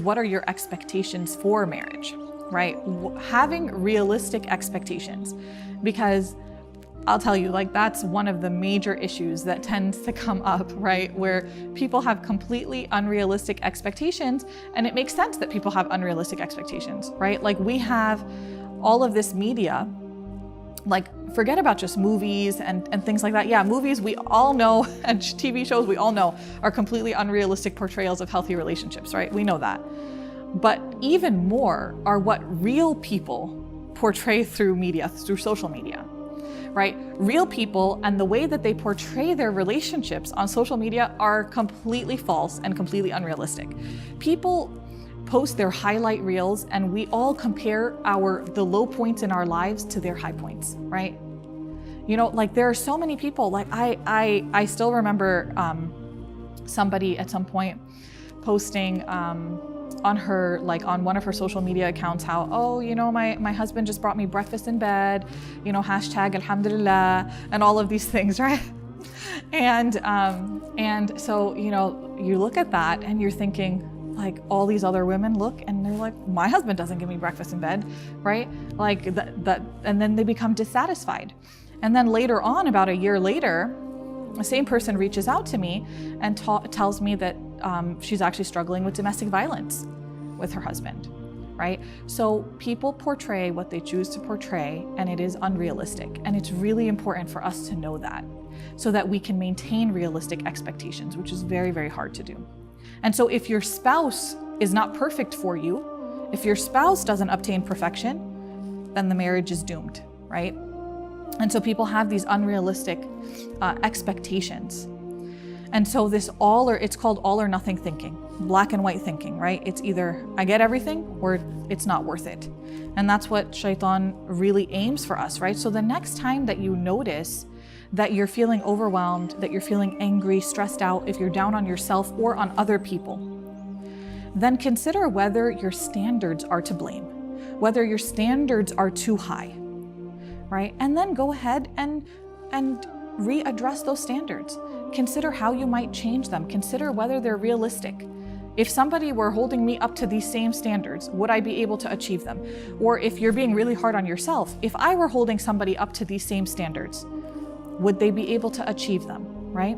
what are your expectations for marriage, right? Having realistic expectations, because I'll tell you, like, that's one of the major issues that tends to come up, right? Where people have completely unrealistic expectations, and it makes sense that people have unrealistic expectations, right? Like, we have all of this media, like, forget about just movies and things like that. Yeah, movies, we all know, and TV shows, we all know, are completely unrealistic portrayals of healthy relationships, right? We know that. But even more are what real people portray through media, through social media. Right? Real people and the way that they portray their relationships on social media are completely false and completely unrealistic. People post their highlight reels and we all compare the low points in our lives to their high points, right? You know, like, there are so many people, like I still remember somebody at some point posting on her, like, on one of her social media accounts, how, oh, you know, my husband just brought me breakfast in bed, you know, hashtag alhamdulillah, and all of these things, right? And so, you know, you look at that and you're thinking, like, all these other women look and they're like, my husband doesn't give me breakfast in bed, right? Like that, and then they become dissatisfied. And then later on, about a year later, the same person reaches out to me and tells me that she's actually struggling with domestic violence with her husband, right? So people portray what they choose to portray, and it is unrealistic. And it's really important for us to know that, so that we can maintain realistic expectations, which is very, very hard to do. And so if your spouse is not perfect for you, if your spouse doesn't obtain perfection, then the marriage is doomed, right? And so people have these unrealistic expectations. And so it's called all or nothing thinking, black and white thinking, right? It's either I get everything or it's not worth it. And that's what Shaitan really aims for us, right? So the next time that you notice that you're feeling overwhelmed, that you're feeling angry, stressed out, if you're down on yourself or on other people, then consider whether your standards are to blame, whether your standards are too high, right? And then go ahead and readdress those standards. Consider how you might change them. Consider whether they're realistic. If somebody were holding me up to these same standards, would I be able to achieve them? Or if you're being really hard on yourself, if I were holding somebody up to these same standards, would they be able to achieve them, right?